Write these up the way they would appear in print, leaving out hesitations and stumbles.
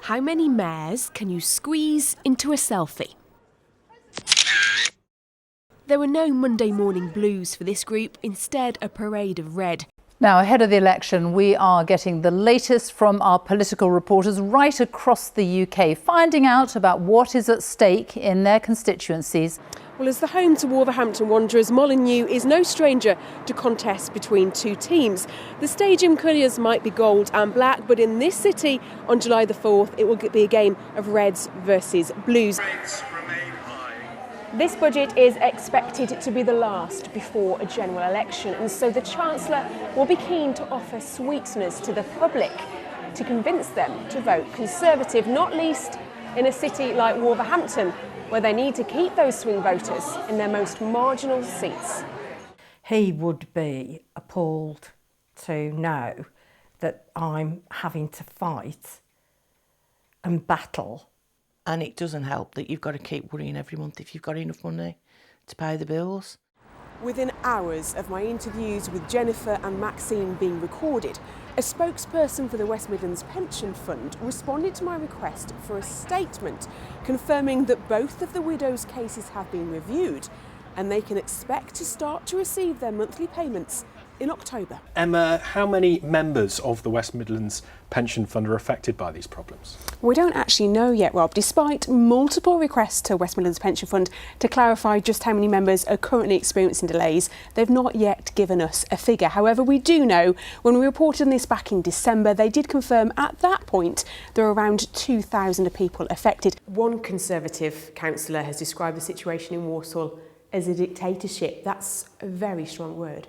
How many mares can you squeeze into a selfie? There were no Monday morning blues for this group, instead a parade of red. Now, ahead of the election, we are getting the latest from our political reporters right across the UK, finding out about what is at stake in their constituencies. Well, as the home to Wolverhampton Wanderers, Molineux is no stranger to contests between two teams. The stadium colours might be gold and black, but in this city on July the 4th, it will be a game of Reds versus Blues. This budget is expected to be the last before a general election, and so the Chancellor will be keen to offer sweeteners to the public to convince them to vote Conservative, not least in a city like Wolverhampton, where they need to keep those swing voters in their most marginal seats. He would be appalled to know that I'm having to fight and battle. And it doesn't help that you've got to keep worrying every month if you've got enough money to pay the bills. Within hours of my interviews with Jennifer and Maxine being recorded, a spokesperson for the West Midlands Pension Fund responded to my request for a statement confirming that both of the widows' cases have been reviewed and they can expect to start to receive their monthly payments in October. Emma, how many members of the West Midlands Pension Fund are affected by these problems? We don't actually know yet, Rob, despite multiple requests to West Midlands Pension Fund to clarify just how many members are currently experiencing delays. They've not yet given us a figure. However, we do know when we reported on this back in December, they did confirm at that point there are around 2,000 people affected. One Conservative councillor has described the situation in Walsall as a dictatorship. That's a very strong word.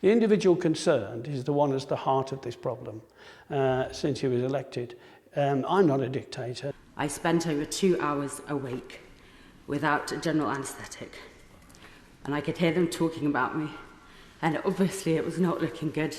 The individual concerned is the one that's the heart of this problem since he was elected. I'm not a dictator. I spent over 2 hours awake without a general anaesthetic, and I could hear them talking about me, and obviously it was not looking good.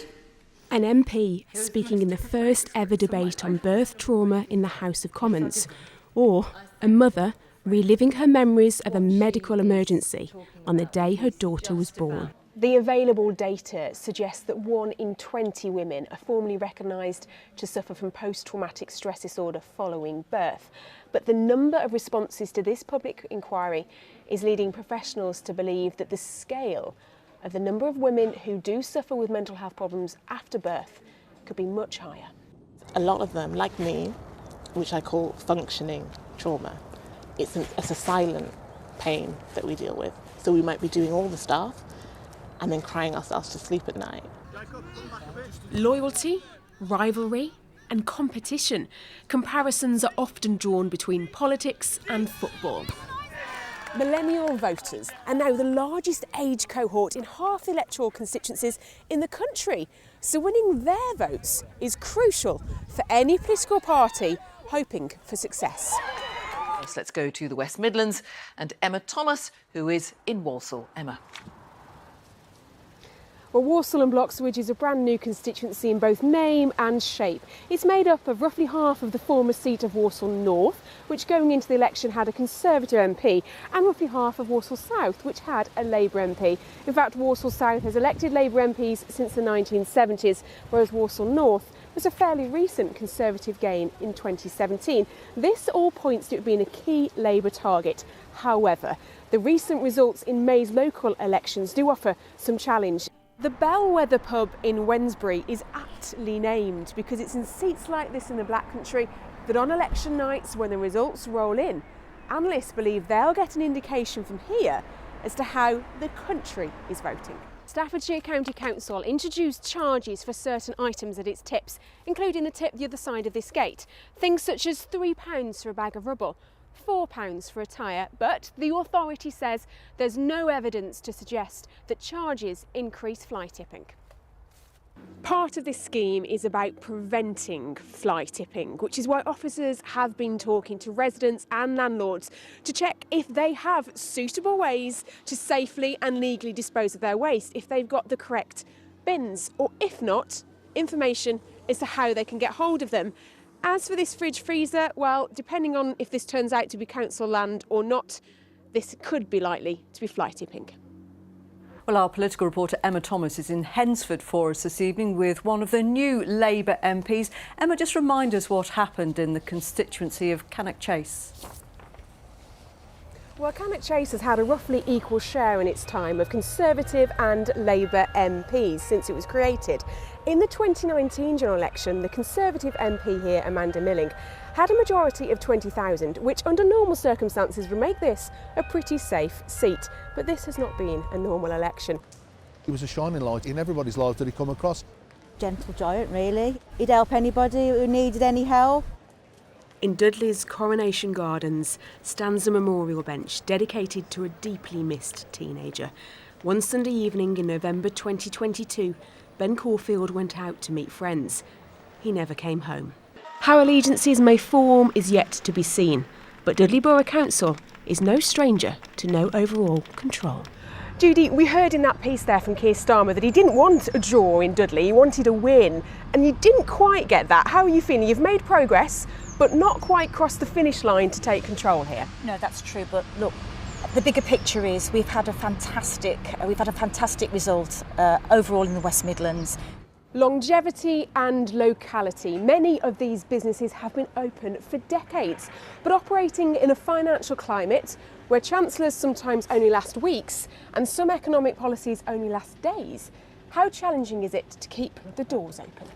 An MP speaking in the first ever debate on birth trauma in the House of Commons, or a mother reliving her memories of a medical emergency on the day her daughter was born. The available data suggests that 1 in 20 women are formally recognised to suffer from post-traumatic stress disorder following birth. But the number of responses to this public inquiry is leading professionals to believe that the scale of the number of women who do suffer with mental health problems after birth could be much higher. A lot of them, like me, which I call functioning trauma, it's a silent pain that we deal with. So we might be doing all the stuff and then crying ourselves to sleep at night. Loyalty, rivalry and competition. Comparisons are often drawn between politics and football. Millennial voters are now the largest age cohort in half the electoral constituencies in the country. So winning their votes is crucial for any political party hoping for success. Let's go to the West Midlands and Emma Thomas, who is in Walsall. Emma. Well, Walsall and Bloxwich is a brand new constituency in both name and shape. It's made up of roughly half of the former seat of Walsall North, which going into the election had a Conservative MP, and roughly half of Walsall South, which had a Labour MP. In fact, Walsall South has elected Labour MPs since the 1970s, whereas Walsall North was a fairly recent Conservative gain in 2017. This all points to it being a key Labour target. However, the recent results in May's local elections do offer some challenge. The Bellwether pub in Wednesbury is aptly named because it's in seats like this in the Black Country that on election nights, when the results roll in, analysts believe they'll get an indication from here as to how the country is voting. Staffordshire County Council introduced charges for certain items at its tips, including the tip the other side of this gate. Things such as £3 for a bag of rubble, £4 for a tyre, but the authority says there's no evidence to suggest that charges increase fly tipping. Part of this scheme is about preventing fly tipping, which is why officers have been talking to residents and landlords to check if they have suitable ways to safely and legally dispose of their waste, if they've got the correct bins, or if not, information as to how they can get hold of them. As for this fridge freezer, well, depending on if this turns out to be council land or not, this could be likely to be fly tipping. Well, our political reporter Emma Thomas is in Hensford for us this evening with one of the new Labour MPs. Emma, just remind us what happened in the constituency of Cannock Chase. Well, Cannock Chase has had a roughly equal share in its time of Conservative and Labour MPs since it was created. In the 2019 general election, the Conservative MP here, Amanda Milling, had a majority of 20,000, which under normal circumstances would make this a pretty safe seat. But this has not been a normal election. He was a shining light in everybody's lives that he come across. Gentle giant, really. He'd help anybody who needed any help. In Dudley's Coronation Gardens stands a memorial bench dedicated to a deeply missed teenager. One Sunday evening in November 2022, Ben Caulfield went out to meet friends. He never came home. How allegiances may form is yet to be seen, but Dudley Borough Council is no stranger to no overall control. Judy, we heard in that piece there from Keir Starmer that he didn't want a draw in Dudley, he wanted a win, and you didn't quite get that. How are you feeling? You've made progress, but not quite crossed the finish line to take control here. No, that's true, but look, the bigger picture is we've had a fantastic result overall in the West Midlands. Longevity and locality. Many of these businesses have been open for decades, but operating in a financial climate where chancellors sometimes only last weeks and some economic policies only last days. How challenging is it to keep the doors open?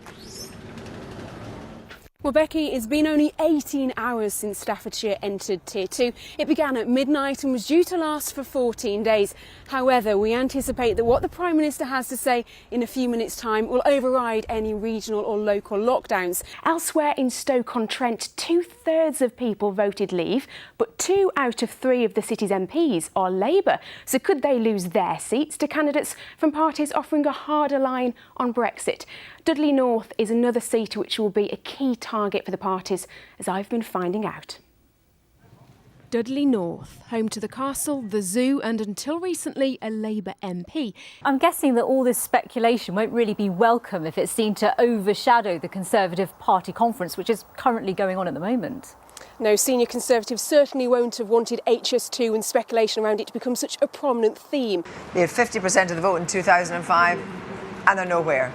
Well, Becky, it's been only 18 hours since Staffordshire entered Tier 2. It began at midnight and was due to last for 14 days. However, we anticipate that what the Prime Minister has to say in a few minutes' time will override any regional or local lockdowns. Elsewhere in Stoke-on-Trent, 2/3 of people voted Leave, but 2 out of 3 of the city's MPs are Labour. So could they lose their seats to candidates from parties offering a harder line on Brexit? Dudley North is another seat which will be a key target for the parties, as I've been finding out. Dudley North, home to the castle, the zoo and until recently a Labour MP. I'm guessing that all this speculation won't really be welcome if it's seen to overshadow the Conservative Party conference, which is currently going on at the moment. No, senior Conservatives certainly won't have wanted HS2 and speculation around it to become such a prominent theme. They had 50% of the vote in 2005 and they're nowhere.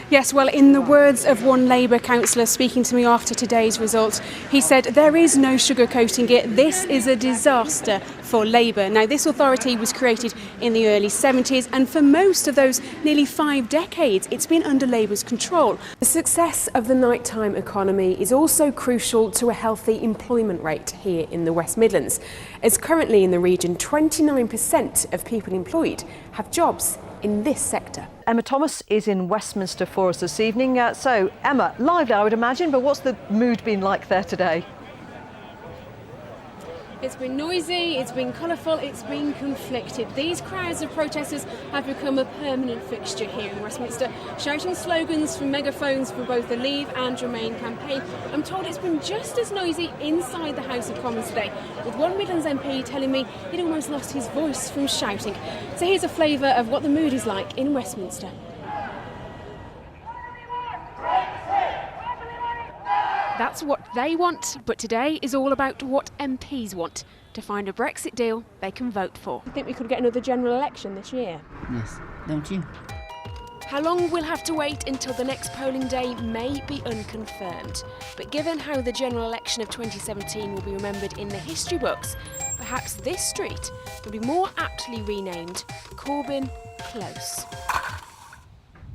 Yes, well, in the words of one Labour councillor speaking to me after today's result, he said, "There is no sugarcoating it. This is a disaster for Labour." Now, this authority was created in the early 70s, and for most of those nearly 5 decades, it's been under Labour's control. The success of the nighttime economy is also crucial to a healthy employment rate here in the West Midlands, as currently in the region, 29% of people employed have jobs in this sector. Emma Thomas is in Westminster for us this evening. So, Emma, lively I would imagine, but what's the mood been like there today? It's been noisy, it's been colourful, it's been conflicted. These crowds of protesters have become a permanent fixture here in Westminster, shouting slogans from megaphones for both the Leave and Remain campaign. I'm told it's been just as noisy inside the House of Commons today, with one Midlands MP telling me he'd almost lost his voice from shouting. So here's a flavour of what the mood is like in Westminster. That's what they want, but today is all about what MPs want, to find a Brexit deal they can vote for. I think we could get another general election this year. Yes, don't you? How long we'll have to wait until the next polling day may be unconfirmed. But given how the general election of 2017 will be remembered in the history books, perhaps this street will be more aptly renamed Corbyn Close.